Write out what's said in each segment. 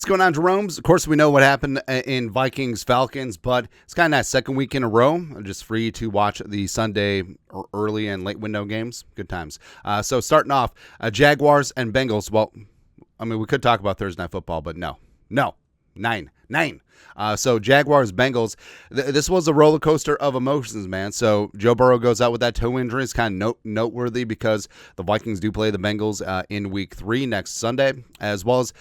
What's going on, Jerome's? Of course, we know what happened in Vikings-Falcons, but it's kind of that second week in a row. Just free to watch the Sunday early and late window games. Good times. So starting off, Jaguars and Bengals. Well, I mean, we could talk about Thursday Night Football, but no. Nine. So Jaguars, Bengals. This was a roller coaster of emotions, man. So Joe Burrow goes out with that toe injury. It's kind of noteworthy because the Vikings do play the Bengals in Week 3 next Sunday, as well as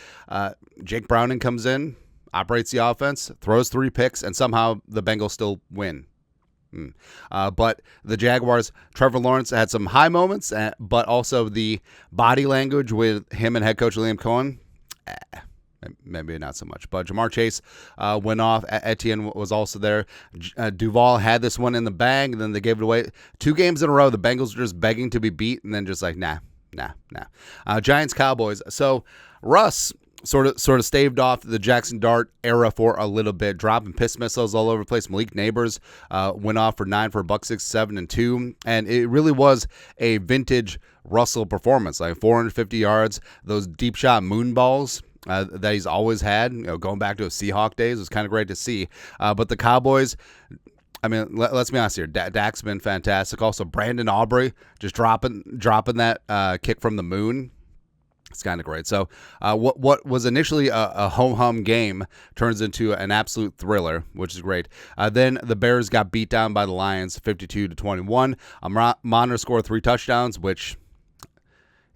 Jake Browning comes in, operates the offense, throws 3 picks, and somehow the Bengals still win. But the Jaguars, Trevor Lawrence had some high moments, but also the body language with him and head coach Liam Cohen. Maybe not so much, but Jamar Chase went off. Etienne was also there. Duval had this one in the bag, and then they gave it away. 2 games in a row, the Bengals were just begging to be beat, and then just like, nah. Giants, Cowboys. So Russ sort of staved off the Jackson Dart era for a little bit, dropping piss missiles all over the place. Malik Neighbors went off for 9 for a buck 6, 7, and 2, and it really was a vintage Russell performance, like 450 yards, those deep shot moon balls that he's always had, going back to his Seahawks days. It was kind of great to see. But the Cowboys, I mean, let's be honest here. Dak's been fantastic. Also, Brandon Aubrey just dropping that kick from the moon. It's kind of great. So what was initially a ho-hum game turns into an absolute thriller, which is great. Then the Bears got beat down by the Lions 52-21. Monner scored 3 touchdowns, which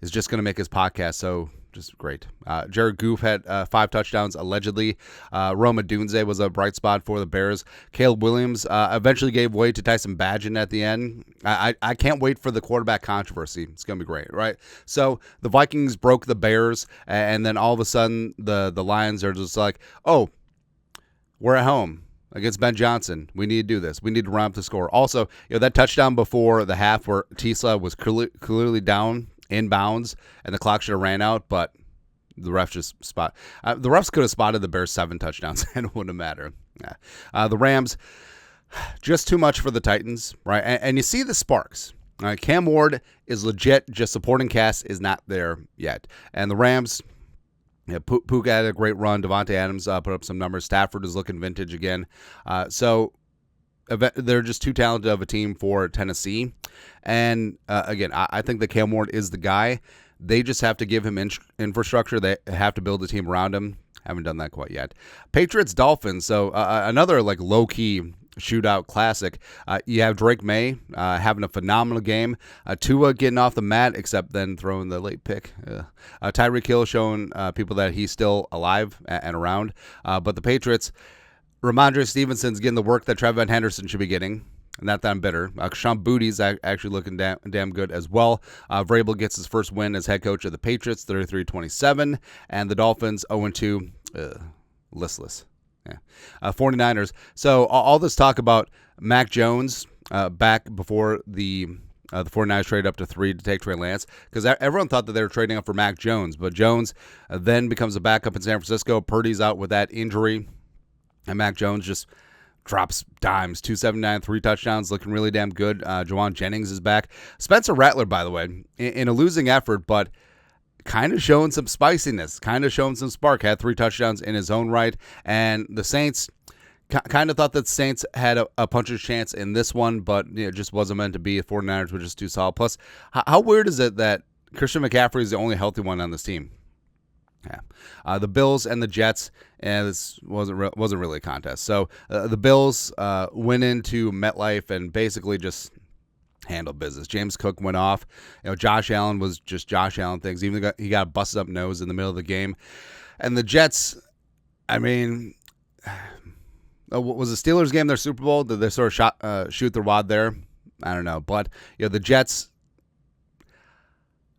is just going to make his podcast so just great. Jared Goff had 5 touchdowns, allegedly. Roma Dunze was a bright spot for the Bears. Caleb Williams eventually gave way to Tyson Bagent at the end. I can't wait for the quarterback controversy. It's going to be great, right? So the Vikings broke the Bears, and then all of a sudden the Lions are just like, oh, we're at home against Ben Johnson. We need to do this. We need to run up the score. Also, that touchdown before the half where Tisla was clearly down inbounds, and the clock should have ran out, but the refs just the refs could have spotted the Bears 7 touchdowns, and it wouldn't matter. The Rams, just too much for the Titans, right? And you see the sparks. Cam Ward is legit, just supporting cast is not there yet. And the Rams, Puka had a great run. Devontae Adams put up some numbers. Stafford is looking vintage again. So they're just too talented of a team for Tennessee. And again, I think that Cam Ward is the guy. They just have to give him infrastructure. They have to build a team around him. Haven't done that quite yet. Patriots, Dolphins. So another like low-key shootout classic. You have Drake May having a phenomenal game. Tua getting off the mat, except then throwing the late pick. Tyreek Hill showing people that he's still alive and around. But the Patriots, Ramondre Stevenson's getting the work that Trevon Henderson should be getting. Not that I'm bitter. Sean Booty's actually looking damn good as well. Vrabel gets his first win as head coach of the Patriots, 33-27. And the Dolphins, 0-2, listless. Yeah. 49ers. So all this talk about Mac Jones back before the 49ers traded up to 3 to take Trey Lance, because everyone thought that they were trading up for Mac Jones. But Jones then becomes a backup in San Francisco. Purdy's out with that injury. And Mac Jones just drops dimes, 279, 3 touchdowns, looking really damn good. Juwan Jennings is back. Spencer Rattler, by the way, in a losing effort, but kind of showing some spiciness, kind of showing some spark, had 3 touchdowns in his own right. And the Saints, kind of thought that the Saints had a puncher's chance in this one, but it just wasn't meant to be. The 49ers were just too solid. Plus, how weird is it that Christian McCaffrey is the only healthy one on this team? Yeah, the Bills and the Jets, and this wasn't really a contest. So the Bills went into MetLife and basically just handled business. James Cook went off. Josh Allen was just Josh Allen things. Even though he got a busted up nose in the middle of the game. And the Jets, I mean, was the Steelers game their Super Bowl? Did they sort of shoot their wad there? I don't know, but the Jets.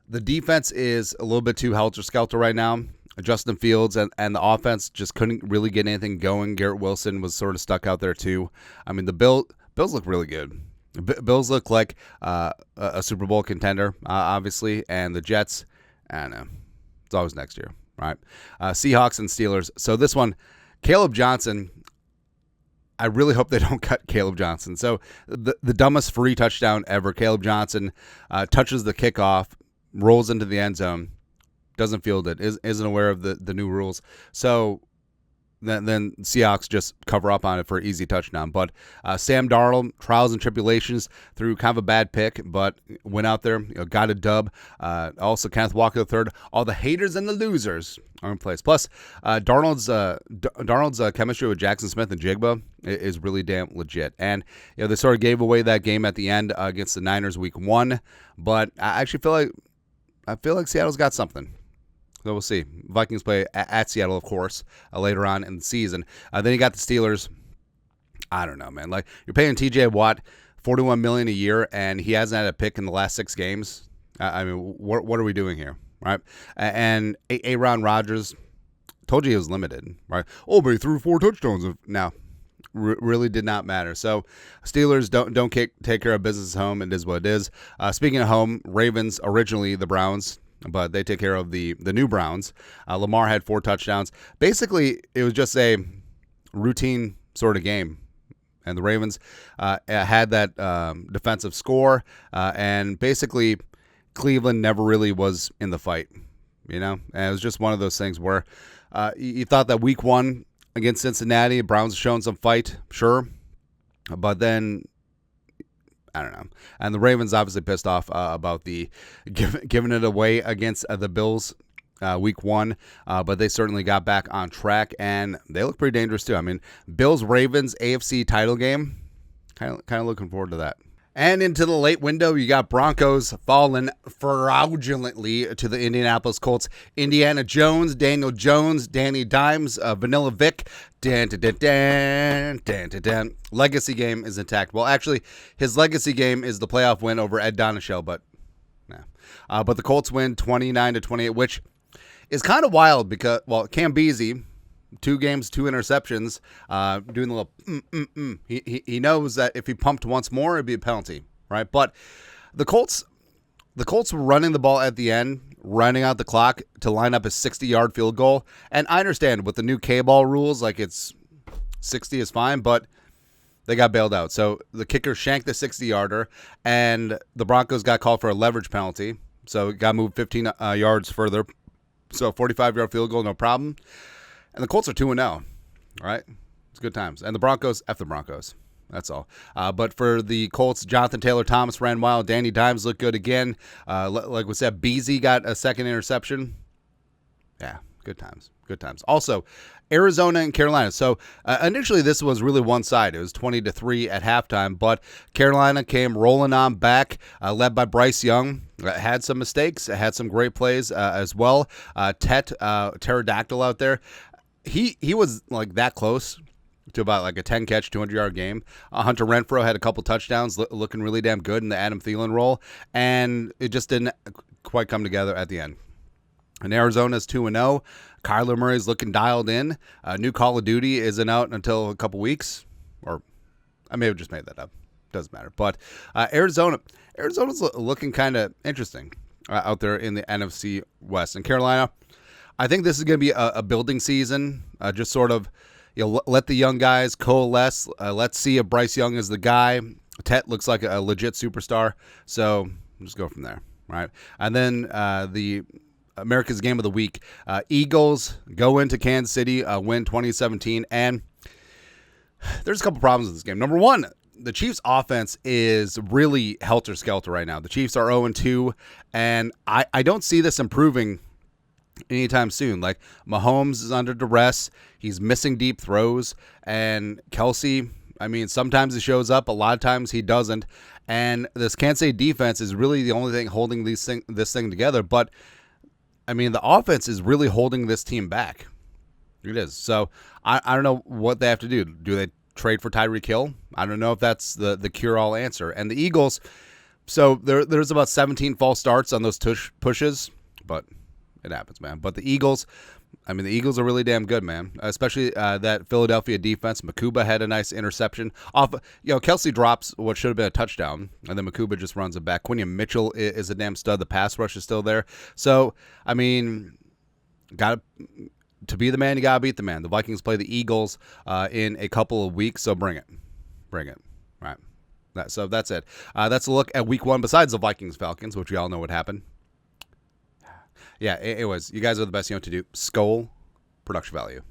The defense is a little bit too helter-skelter right now. Justin Fields and the offense just couldn't really get anything going. Garrett Wilson was sort of stuck out there too. I mean, the Bills look really good. Bills look like a Super Bowl contender, obviously, and the Jets, I don't know. It's always next year, right? Seahawks and Steelers. So this one, Caleb Johnson, I really hope they don't cut Caleb Johnson. So the dumbest free touchdown ever. Caleb Johnson touches the kickoff, rolls into the end zone, doesn't field it, isn't aware of the new rules. So then Seahawks just cover up on it for an easy touchdown. But Sam Darnold, trials and tribulations through kind of a bad pick, but went out there, got a dub. Also, Kenneth Walker III. All the haters and the losers are in place. Plus, Darnold's chemistry with Jackson Smith and Jigba is really damn legit. And they sort of gave away that game at the end against the Niners week 1. But I actually feel like Seattle's got something. So we'll see. Vikings play at Seattle, of course, later on in the season. Then you got the Steelers. I don't know, man. Like, you're paying T.J. Watt $41 million a year, and he hasn't had a pick in the last 6 games. I mean, what are we doing here, right? And Aaron Rodgers, told you he was limited, right? Oh, but he threw 4 touchdowns. Now, really did not matter. So Steelers don't take care of business at home. It is what it is. Speaking of home, Ravens, originally the Browns, but they take care of the new Browns. Lamar had 4 touchdowns. Basically, it was just a routine sort of game. And the Ravens had that defensive score. And basically, Cleveland never really was in the fight. And it was just one of those things where you thought that week 1 against Cincinnati, Browns showing some fight, sure. But then, I don't know. And the Ravens obviously pissed off about the giving it away against the Bills week 1. But they certainly got back on track, and they look pretty dangerous too. I mean, Bills-Ravens AFC title game, kind of looking forward to that. And into the late window, you got Broncos falling fraudulently to the Indianapolis Colts. Indiana Jones, Daniel Jones, Danny Dimes, Vanilla Vic. Legacy game is intact. Well, actually, his legacy game is the playoff win over Ed Donachelle, but nah. But the Colts win 29-28, which is kind of wild because, well, Cam Beasley, 2 games, 2 interceptions, doing the little He knows that if he pumped once more, it'd be a penalty, right? But the Colts were running the ball at the end, running out the clock to line up a 60-yard field goal. And I understand with the new K-ball rules, like it's 60 is fine, but they got bailed out. So the kicker shanked the 60-yarder, and the Broncos got called for a leverage penalty. So it got moved 15 yards further. So 45-yard field goal, no problem. And the Colts are 2-0, all right? It's good times. And the Broncos, F the Broncos. That's all. But for the Colts, Jonathan Taylor-Thomas ran wild. Danny Dimes looked good again. Like we said, Beasley got a second interception. Yeah, good times. Good times. Also, Arizona and Carolina. So initially this was really one side. It was 20-3 at halftime. But Carolina came rolling on back, led by Bryce Young. Had some mistakes. Had some great plays as well. Pterodactyl out there. He was like that close to about like a 10-catch, 200-yard game. Hunter Renfrow had a couple touchdowns, looking really damn good in the Adam Thielen role, and it just didn't quite come together at the end. And Arizona's 2-0. Kyler Murray's looking dialed in. New Call of Duty isn't out until a couple weeks, or I may have just made that up. Doesn't matter. But Arizona's looking kind of interesting out there in the NFC West. And Carolina, I think this is going to be a building season. Just sort of, let the young guys coalesce. Let's see if Bryce Young is the guy. Tet looks like a legit superstar. So just go from there, right? And then the America's Game of the Week. Eagles go into Kansas City, win 2017. And there's a couple problems with this game. Number one, the Chiefs' offense is really helter-skelter right now. The Chiefs are 0-2, and I don't see this improving anytime soon. Like, Mahomes is under duress. He's missing deep throws. And Kelsey, I mean, sometimes he shows up. A lot of times he doesn't. And this Kansas City defense is really the only thing holding this thing together. But, I mean, the offense is really holding this team back. It is. So, I don't know what they have to do. Do they trade for Tyreek Hill? I don't know if that's the cure-all answer. And the Eagles, so there's about 17 false starts on those Tush pushes. But it happens, man. But the Eagles, I mean, the Eagles are really damn good, man. Especially that Philadelphia defense. Makuba had a nice interception. Kelsey drops what should have been a touchdown, and then Makuba just runs it back. Quinion Mitchell is a damn stud. The pass rush is still there. So, I mean, to be the man, you got to beat the man. The Vikings play the Eagles in a couple of weeks, so bring it. Bring it. Right. So that's it. That's a look at week 1 besides the Vikings-Falcons, which we all know what happened. Yeah, it was. You guys are the best. You know what to do. Skull production value.